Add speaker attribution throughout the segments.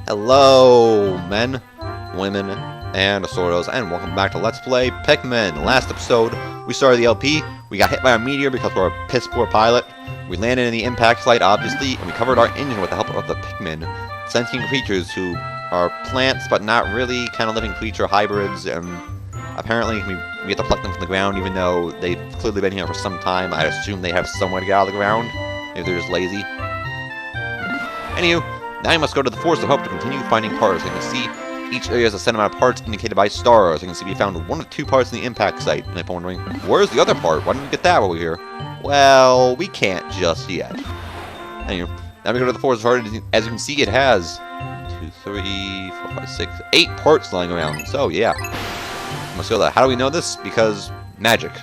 Speaker 1: Hello, men, women, and Asordos, and welcome back to Let's Play Pikmin. Last episode, we started the LP, we got hit by a meteor because we're a piss-poor pilot, we landed in the impact site, obviously, and we covered our engine with the help of the Pikmin, sentient creatures who are plants, but not really, kind of living creature hybrids, and apparently we have to pluck them from the ground, even though they've clearly been here for some time. I assume they have somewhere to get out of the ground, if they're just lazy. Anywho, now you must go to the Forest of Hope to continue finding parts. You can see each area has a set amount of parts indicated by stars. You can see we found one of two parts in the impact site. And if you're wondering, where's the other part? Why didn't we get that while we were here? Well, we can't just yet. Anyway, now we go to the Forest of Hope. As you can see, it has 2, 3, 4, 5, 6, 8 parts lying around. So, yeah. Must go there. How do we know this? Because magic.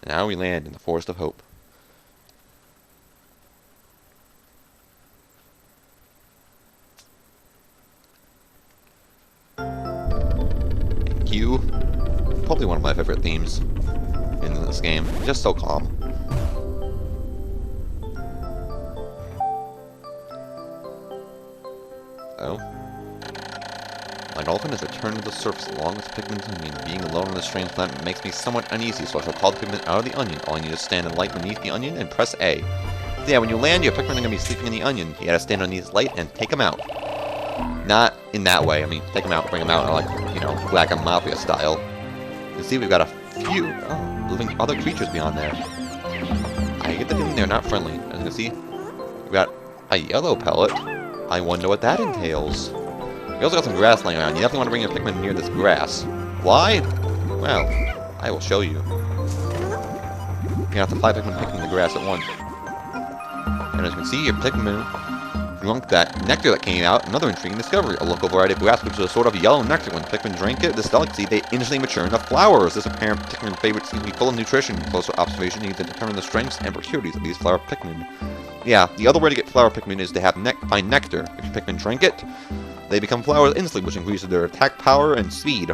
Speaker 1: Now we land in the Forest of Hope. You, probably one of my favorite themes in this game. Just so calm. Oh. My dolphin has returned to the surface along with Pikmin's onion. Being alone on this strange planet makes me somewhat uneasy, so I shall call the Pikmin out of the onion. All you need is stand and light beneath the onion and press A. So yeah, when you land, your Pikmin are going to be sleeping in the onion. You gotta stand underneath light and take them out. Not in that way. I mean, take them out, bring them out, like, you know, Black and Mafia style. You see, we've got a few living other creatures beyond there. I get the feeling they're not friendly. As you can see, we've got a yellow pellet. I wonder what that entails. We also got some grass laying around. You definitely want to bring your Pikmin near this grass. Why? Well, I will show you. You're going to have to 5 Pikmin picking the grass at once. And as you can see, your Pikmin drunk that nectar that came out. Another intriguing discovery. A local variety of grass which is a sort of yellow nectar. When Pikmin drink it, this delicacy, they instantly mature into flowers. This apparent Pikmin favorite seems to be full of nutrition. Closer observation needs to determine the strengths and peculiarities of these flower Pikmin. Yeah, the other way to get flower Pikmin is to have find nectar. If your Pikmin drink it, they become flowers instantly, which increases their attack power and speed.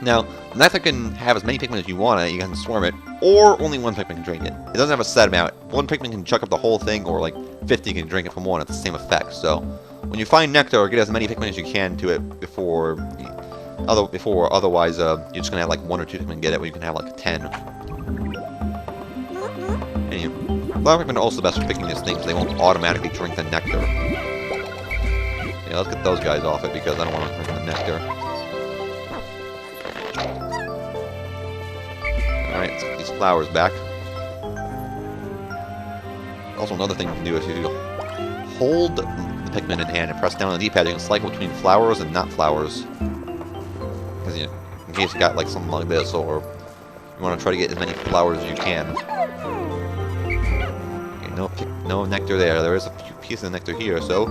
Speaker 1: Now, the nectar can have as many Pikmin as you want it, you can swarm it, or only one Pikmin can drink it. It doesn't have a set amount. One Pikmin can chuck up the whole thing, or like 50 can drink it from one. It's the same effect. So, when you find nectar, get as many Pikmin as you can to it before otherwise you're just gonna have like 1 or 2 Pikmin get it, when you can have like 10. Anyway, flower Pikmin are also best for picking these things. They won't automatically drink the nectar. Yeah, let's get those guys off it because I don't want to drink the nectar. Alright, let's get these flowers back. Also, another thing you can do is you hold the Pikmin in hand and press down on the D-pad, you can cycle between flowers and not flowers. Because, you know, in case you got like something like this, or you want to try to get as many flowers as you can. Okay, no nectar there. There is a few pieces of nectar here, so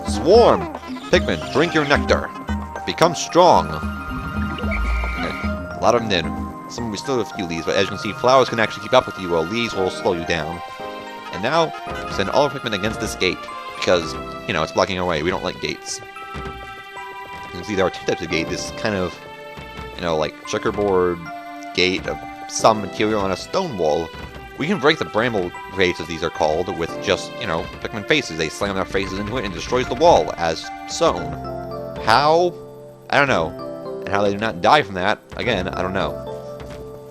Speaker 1: swarm! Pikmin, drink your nectar. Become strong. Okay, a lot of them did. We still have a few leaves, but as you can see, flowers can actually keep up with you, while leaves will slow you down. And now, send all our Pikmin against this gate, because, you know, it's blocking our way. We don't like gates. You can see there are 2 types of gate. This kind of, you know, like checkerboard gate of some material on a stone wall. We can break the bramble grates, as these are called, with just, you know, Pikmin faces. They slam their faces into it and destroys the wall, as sewn. How? I don't know. And how they do not die from that, again, I don't know.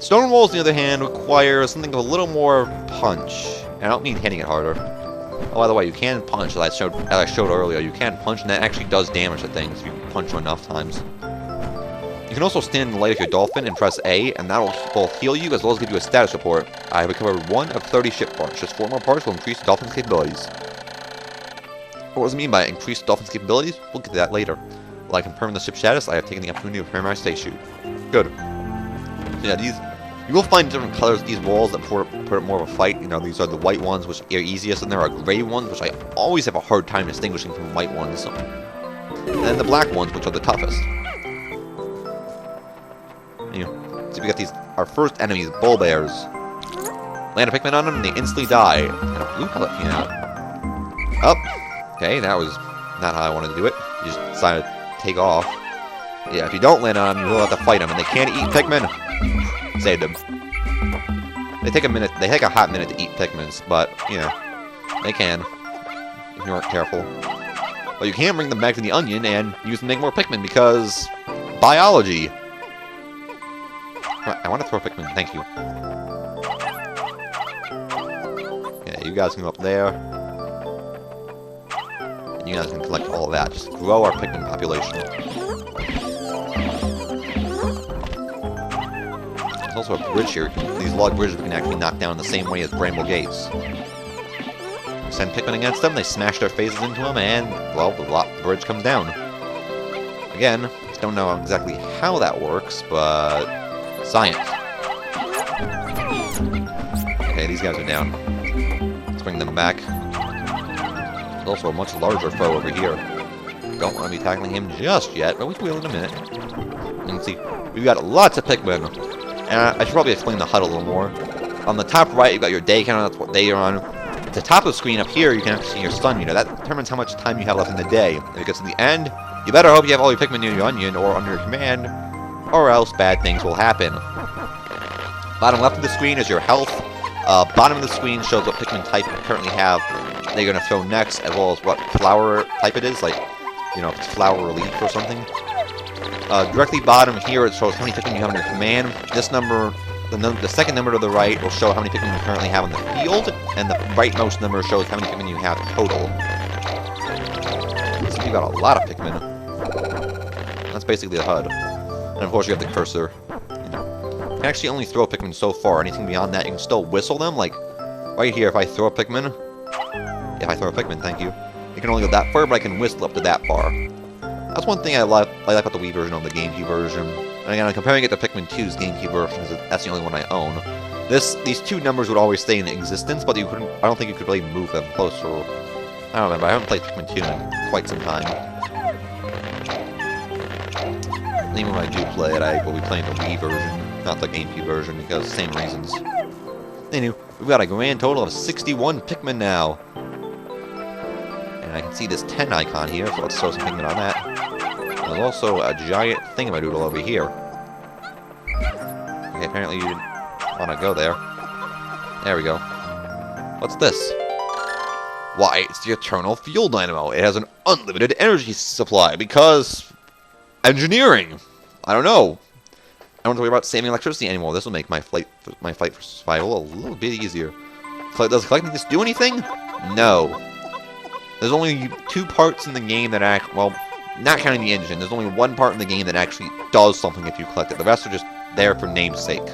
Speaker 1: Stone walls, on the other hand, require something of a little more punch. And I don't mean hitting it harder. Oh, by the way, you can punch, as I showed earlier. You can punch, and that actually does damage to things if you punch them enough times. You can also stand in the light of your dolphin and press A, and that will both heal you as well as give you a status report. I have recovered 1 of 30 ship parts. Just 4 more parts will increase the dolphin's capabilities. What does it mean by increased the dolphin's capabilities? We'll get to that later. While I confirm the ship status, I have taken the opportunity to repair my spacesuit. Good. So yeah, you will find different colors of these walls that put up more of a fight. You know, these are the white ones, which are easiest, and there are gray ones, which I always have a hard time distinguishing from white ones. And then the black ones, which are the toughest. Anyway, so we got our first enemies, bull bears. Land a Pikmin on them, and they instantly die. And a blue pellet came out. Oh, okay, that was not how I wanted to do it. You just decided to take off. Yeah, if you don't land on them, you will have to fight them, and they can't eat Pikmin. Saved them. They take a hot minute to eat Pikmins, but, you know, they can, if you aren't careful. But But you can bring them back to the onion and use them to make more Pikmin because biology. I want to throw Pikmin, thank you. Okay, you guys can go up there. And you guys can collect all of that. Just grow our Pikmin population. There's also a bridge here. These log bridges we can actually knock down the same way as Bramble Gates. Send Pikmin against them, they smash their faces into them, and, well, the bridge comes down. Again, don't know exactly how that works, but science. Okay, these guys are down. Let's bring them back. There's also a much larger foe over here. Don't want to be tackling him just yet, but we will in a minute. You can see, we've got lots of Pikmin. And I should probably explain the HUD a little more. On the top right, you've got your day counter, that's what day you're on. At the top of the screen up here, you can actually see your sun meter. That determines how much time you have left in the day. If it gets to the end, you better hope you have all your Pikmin near your onion or under your command, or else bad things will happen. Bottom left of the screen is your health. Bottom of the screen shows what Pikmin type you currently have that you're going to throw next, as well as what flower type it is, like, you know, if it's flower or leaf or something. Directly bottom here, it shows how many Pikmin you have under your command. This number, the second number to the right, will show how many Pikmin you currently have on the field, and the rightmost number shows how many Pikmin you have total. So you've got a lot of Pikmin. That's basically the HUD. And of course you have the cursor. You know. You can actually only throw Pikmin so far. Anything beyond that, you can still whistle them. Like, right here, if I throw a Pikmin... If I throw a Pikmin, thank you. You can only go that far, but I can whistle up to that far. That's one thing I like about the Wii version over the GameCube version. And again, I'm comparing it to Pikmin 2's GameCube version, because that's the only one I own. These two numbers would always stay in existence, but you couldn't. I don't think you could really move them closer. I don't remember. I haven't played Pikmin 2 in quite some time. And even when I do play it, I will be playing the Wii version, not the GameCube version, because same reasons. Anyway, we've got a grand total of 61 Pikmin now. And I can see this 10 icon here, so let's throw some Pikmin on that. There's also a giant thingamadoodle over here. Okay, apparently you didn't want to go there. There we go. What's this? Why, it's the Eternal Fuel Dynamo. It has an unlimited energy supply because... engineering! I don't know. I don't have to worry about saving electricity anymore. This will make my fight for survival a little bit easier. Does collecting this do anything? No. There's only 2 parts in the game that well, not counting the engine, there's only 1 part in the game that actually does something if you collect it. The rest are just there for namesake.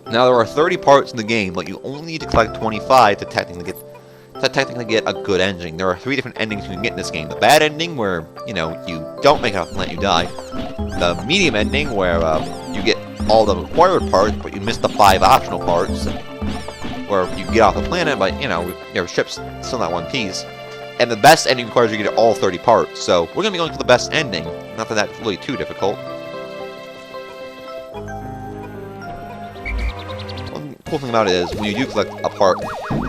Speaker 1: Now, there are 30 parts in the game, but you only need to collect 25 to technically get a good ending. There are 3 different endings you can get in this game. The bad ending, where, you know, you don't make enough and let you die. The medium ending, where you get all the required parts, but you miss the 5 optional parts, where you get off the planet, but, you know, your ship's still not one piece. And the best ending requires you to get all 30 parts, so we're going to be going for the best ending. Not that that's really too difficult. One cool thing about it is, when you do collect a part,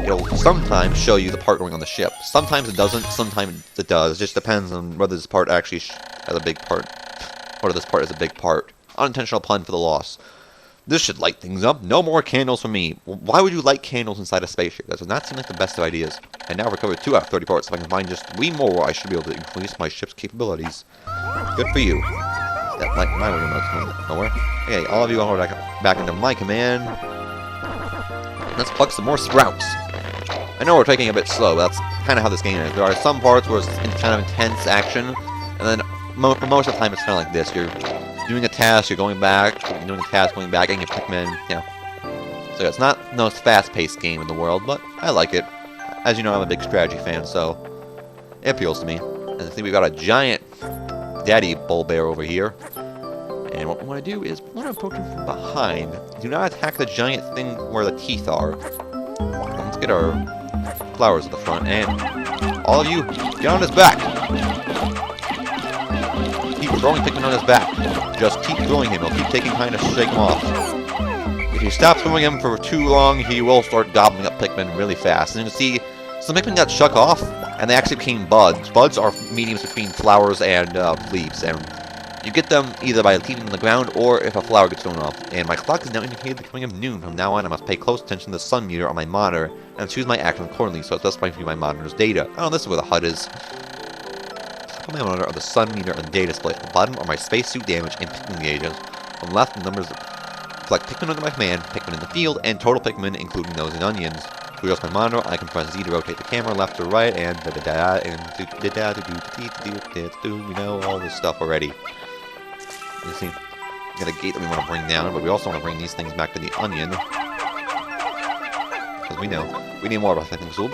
Speaker 1: it'll sometimes show you the part going on the ship. Sometimes it doesn't, sometimes it does. It just depends on whether this part actually has a big part. Whether this part is a big part. Unintentional pun for the loss. This should light things up. No more candles for me. Why would you light candles inside a spaceship? That does not seem like the best of ideas. I now recovered 2 out of 30 parts. If I can find just 3 more, I should be able to increase my ship's capabilities. Good for you. That like my way of nowhere. Okay, all of you are back into my command. Let's pluck some more sprouts. I know we're taking a bit slow, but that's kind of how this game is. There are some parts where it's kind of intense action, and then for most of the time it's kind of like this. You're doing a task, you're going back, doing a task, going back, getting a Pikmin, you know. So it's not the most fast-paced game in the world, but I like it. As you know, I'm a big strategy fan, so it appeals to me. And I think we've got a giant daddy bull bear over here. And what we want to do is, we want to approach him from behind. Do not attack the giant thing where the teeth are. Let's get our flowers at the front, and all of you, get on his back! Keep throwing Pikmin on his back. Just keep throwing him, he'll keep taking time to shake him off. If you stop throwing him for too long, he will start gobbling up Pikmin really fast. And you can see, some Pikmin got shook off, and they actually became buds. Buds are mediums between flowers and leaves, and you get them either by leaving them on the ground, or if a flower gets thrown off. And my clock is now indicating the coming of noon. From now on, I must pay close attention to the sun meter on my monitor, and choose my actions accordingly, so it specifies my monitor's data. Oh, this is where the HUD is. thermometer of the sun meter on the day display. At the bottom are my spacesuit damage and Pikmin gauges. On the left, the numbers reflect Pikmin under my command, Pikmin in the field, and total Pikmin, including those in onions. To adjust my monitor, I can press Z to rotate the camera left or right, and da-da-da, and do-da-da-do-do-do-do-do. We know all this stuff already. You see, we got a gate that we want to bring down, but we also want to bring these things back to the onion. Because we know, we need more of a Pikmin. So,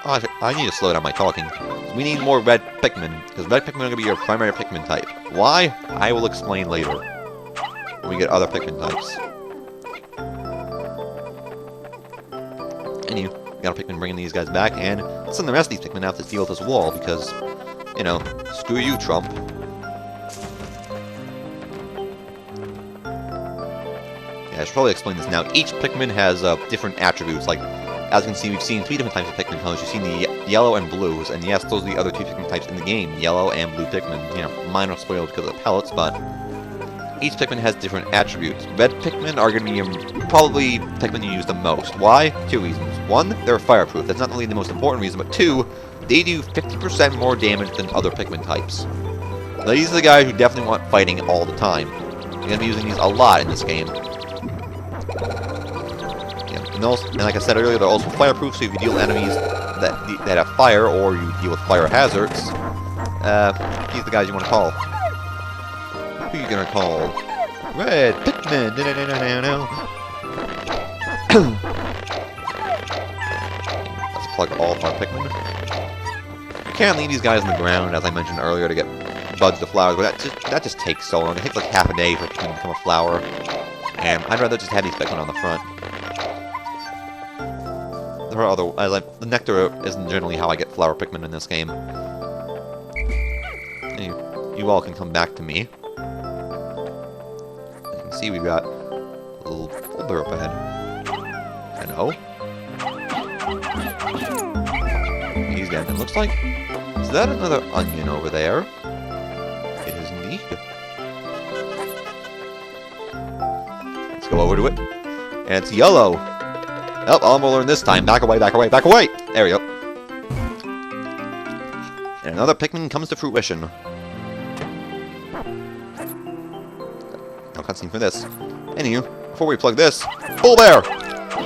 Speaker 1: I need to slow down my talking. We need more red Pikmin, because red Pikmin are going to be your primary Pikmin type. Why? I will explain later. When we get other Pikmin types. Anyway, we got a Pikmin bringing these guys back, and send the rest of these Pikmin out to deal with this wall, because, you know, screw you, Trump. Yeah, I should probably explain this now. Each Pikmin has different attributes, like, as you can see, we've seen 3 different types of Pikmin colors. You've seen the yellow and blues, and yes, those are the other 2 Pikmin types in the game, yellow and blue Pikmin. You know, mine are spoiled because of the pellets, but each Pikmin has different attributes. Red Pikmin are going to be probably Pikmin you use the most. Why? 2 reasons. 1, they're fireproof. That's not only the most important reason, but 2, they do 50% more damage than other Pikmin types. Now, these are the guys who definitely want fighting all the time. You're going to be using these a lot in this game. And like I said earlier, they're also fireproof, so if you deal with enemies that have fire, or you deal with fire hazards, these are the guys you want to call. Who are you gonna call? Red Pikmin! No. Let's plug all of our Pikmin. You can't leave these guys on the ground, as I mentioned earlier, to get buds to flowers, but that just takes so long. It takes like half a day for a Pikmin to become a flower. And I'd rather just have these Pikmin on the front. There are other, the nectar isn't generally how I get flower Pikmin in this game. You all can come back to me. You can see we've got a little folder up ahead. Hello? He's dead. It looks like... Is that another onion over there? It is indeed. Let's go over to it. And it's yellow! Oh, I'm gonna learn this time. Back away, back away, back away! There we go. And another Pikmin comes to fruition. No cutscene for this. Anywho, before we plug this, Bull Bear!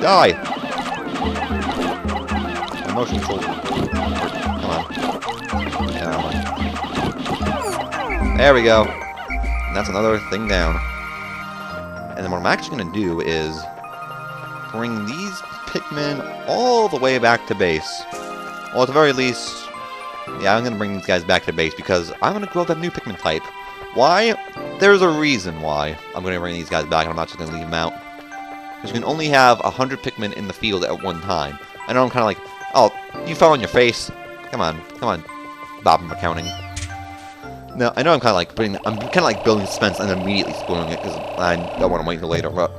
Speaker 1: Die! Motion control. Come on. Come on. There we go. And that's another thing down. And then what I'm actually gonna do is bring these Pikmin all the way back to base. Well, at the very least, yeah, I'm going to bring these guys back to base because I'm going to grow that new Pikmin type. Why? There's a reason why I'm going to bring these guys back, and I'm not just going to leave them out. Because you can only have 100 Pikmin in the field at one time. I know I'm kind of like, oh, you fell on your face. Come on, Bob from accounting. Now, I know I'm kind of like building suspense and then immediately spoiling it because I don't want to wait until later, but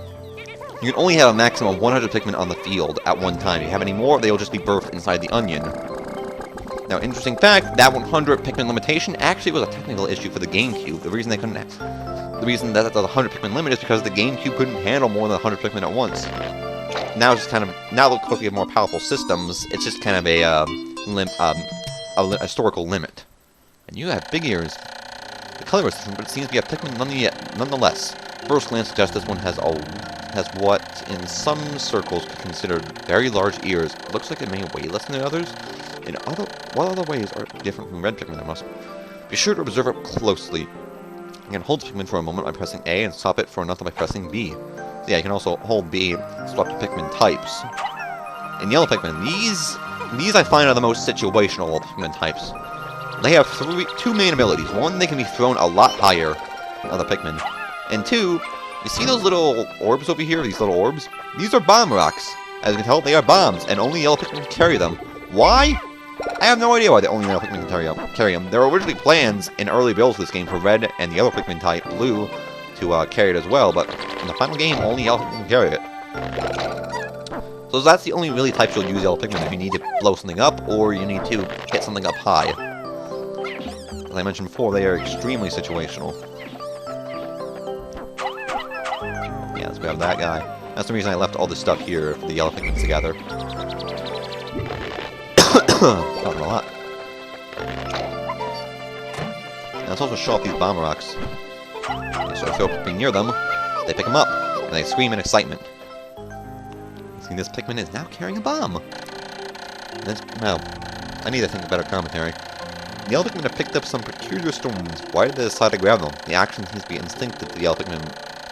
Speaker 1: you can only have a maximum of 100 Pikmin on the field at one time. If you have any more, they'll just be birthed inside the onion. Now, interesting fact, that 100 Pikmin limitation actually was a technical issue for the GameCube. The reason that the 100 Pikmin limit is because the GameCube couldn't handle more than 100 Pikmin at once. Now it's just kind of, now because we have more powerful systems, it's just kind of a historical limit. And you have big ears. The color is different, but it seems to be a Pikmin nonetheless. First glance suggests this one has what, in some circles, could be considered very large ears. It looks like it may weigh less than the others. What other ways are different from red Pikmin? There must be sure to observe it closely. You can hold Pikmin for a moment by pressing A and stop it for another by pressing B. So yeah, you can also hold B and swap to Pikmin types. In yellow Pikmin, these I find are the most situational of Pikmin types. They have two main abilities. One, they can be thrown a lot higher than other Pikmin. And two, you see those little orbs over here, these little orbs? These are bomb rocks. As you can tell, they are bombs, and only yellow Pikmin can carry them. Why? I have no idea why the only yellow Pikmin can carry them. There were originally plans in early builds of this game for red and the yellow Pikmin type, blue, to carry it as well, but in the final game, only yellow Pikmin can carry it. So that's the only really types you'll use yellow Pikmin if you need to blow something up, or you need to hit something up high. As I mentioned before, they are extremely situational. Yeah, let's grab that guy. That's the reason I left all this stuff here for the yellow Pikmin together. Talking a lot. let's also show off these bomb rocks. Okay, so if I throw near them, they pick them up, and they scream in excitement. See, this Pikmin is now carrying a bomb. Well, I need to think of better commentary. The yellow Pikmin have picked up some peculiar stones. Why did they decide to grab them? The action seems to be instinctive to the yellow Pikmin.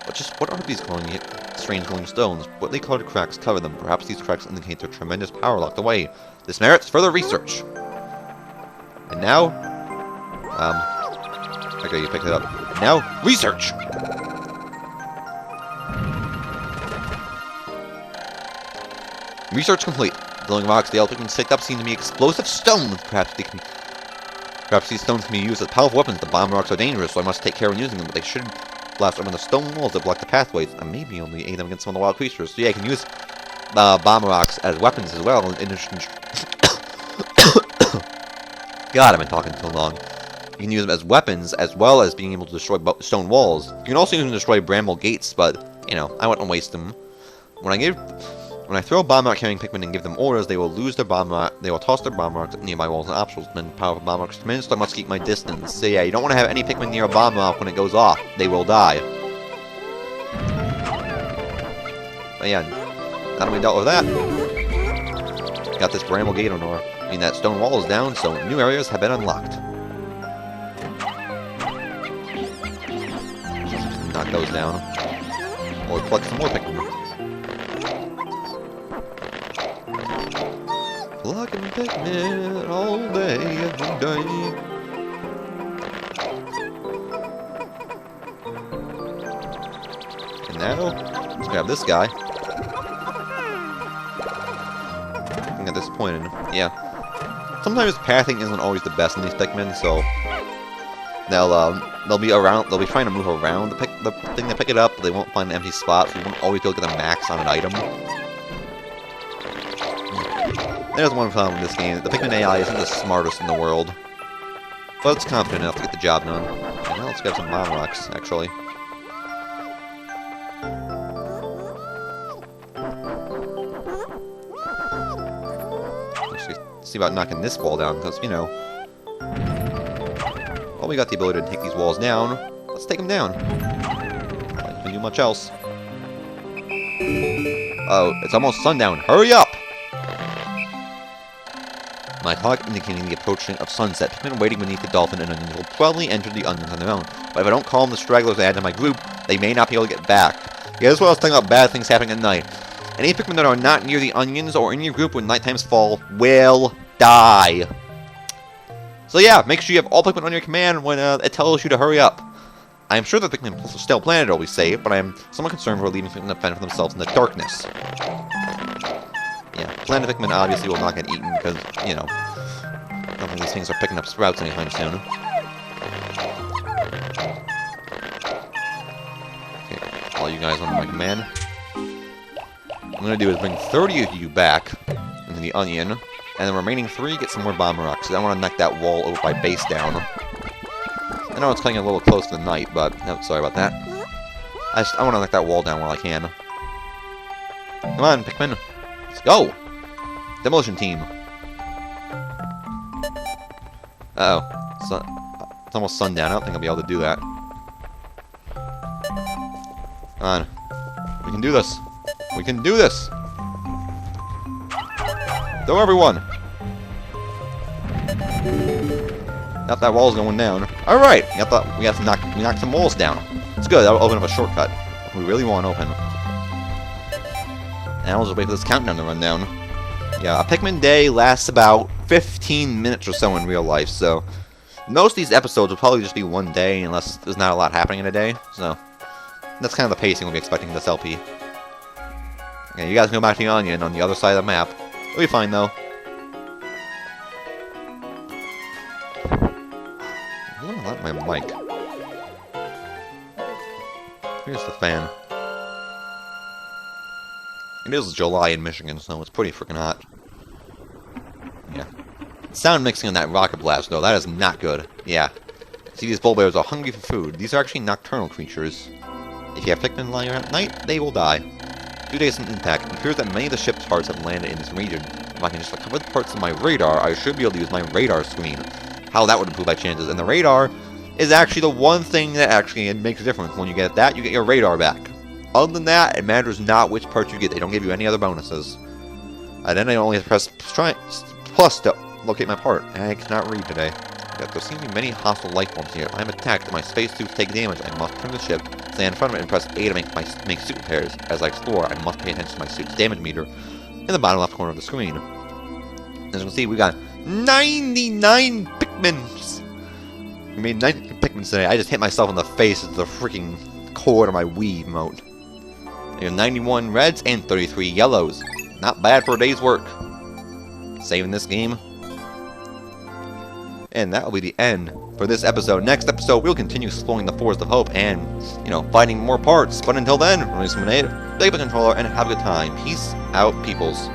Speaker 1: But just what are these strange glowing stones? What they colored cracks cover them. Perhaps these cracks indicate their tremendous power locked away. This merits further research. And now, okay, you picked it up. Now, research. Research complete. The glowing rocks the yellow Pikmin picked up seem to be explosive stones. Perhaps these stones can be used as powerful weapons. The bomb rocks are dangerous, so I must take care of using them. But they should blast open the stone walls that block the pathways, and maybe only aid them against some of the wild creatures. So yeah, I can use bomb rocks as weapons as well. God, I've been talking too long. You can use them as weapons, as well as being able to destroy stone walls. You can also use them to destroy bramble gates, but, you know, I wouldn't waste them. When I throw bomb rock carrying Pikmin and give them orders, they will lose their bomb rock. They will toss their bomb rocks at nearby walls and obstacles. Then powerful bomb rocks come in, so I must keep my distance. So yeah, you don't want to have any Pikmin near a bomb rock when it goes off. They will die. But yeah, now that we dealt with that, got this bramble gate on door. I mean, that stone wall is down, so new areas have been unlocked. Knock those down. Or collect some more Pikmin. Plucking Pikmin all day, every day. And now, let's grab this guy. Looking at this point, and yeah. Sometimes pathing isn't always the best in these Pikmin, so they'll be around. They'll be trying to move around the thing to pick it up, but they won't find an empty spot, so you won't always be able to get the max on an item. There's one problem with this game. The Pikmin AI isn't the smartest in the world, but it's confident enough to get the job done. And now let's grab some bomb rocks, actually. Actually, see about knocking this wall down, because, you know, well, we got the ability to take these walls down. Let's take them down. Not gonna do much else. Oh, it's almost sundown. Hurry up! My clock indicating the approaching of sunset. Pikmin waiting beneath the dolphin and onions will probably enter the onions on their own. But if I don't calm the stragglers I add to my group, they may not be able to get back. Yeah, that's what I was talking about, bad things happening at night. Any Pikmin that are not near the onions or in your group when night times fall will die. So yeah, make sure you have all Pikmin on your command when it tells you to hurry up. I am sure the Pikmin still planet will be safe, but I am somewhat concerned for leaving Pikmin to fend for themselves in the darkness. Yeah, planet Pikmin obviously will not get eaten because, you know, I don't think these things are picking up sprouts anytime soon. Okay, all you guys under my command. What I'm going to do is bring 30 of you back into the onion, and the remaining 3 get some more bomb rocks, because I want to knock that wall over by base down. I know it's cutting a little close to the night, but no, sorry about that. I want to knock that wall down while I can. Come on, Pikmin. Let's go! Demolition team. Uh-oh. It's almost sundown. I don't think I'll be able to do that. Come on. We can do this. We can do this! Go, everyone! Now that wall's going down. Alright! We knocked some walls down. It's good. That'll open up a shortcut. If we really want to open. And I'll just wait for this countdown to run down. Yeah, a Pikmin day lasts about 15 minutes or so in real life, so most of these episodes will probably just be one day unless there's not a lot happening in a day, so that's kind of the pacing we'll be expecting in this LP. Okay, you guys go back to the onion on the other side of the map. It'll be fine, though. I'm gonna let my mic. Here's the fan. It is July in Michigan, so it's pretty freaking hot. Yeah. Sound mixing on that rocket blast, though, that is not good. Yeah. See, these bull bears are hungry for food. These are actually nocturnal creatures. If you have Pikmin lying around at night, they will die. Due to its impact, it appears that many of the ship's parts have landed in this region. If I can just recover the parts of my radar, I should be able to use my radar screen. How that would improve my chances. And the radar is actually the one thing that actually makes a difference. When you get that, you get your radar back. Other than that, it matters not which parts you get. They don't give you any other bonuses. And then I only have to press plus to locate my part. And I cannot read today. Yet there seem to be many hostile life forms here. If I am attacked and my spacesuits take damage, I must turn the ship, stand in front of it, and press A to make suit repairs. As I explore, I must pay attention to my suit's damage meter in the bottom left corner of the screen. As you can see, we got 99 Pikmins. We made 90 Pikmins today. I just hit myself in the face with the freaking cord of my Wii emote. There are 91 reds and 33 yellows. Not bad for a day's work. Saving this game. And that will be the end for this episode. Next episode, we'll continue exploring the Forest of Hope and, finding more parts. But until then, remember to stay with the controller and have a good time. Peace out, peoples.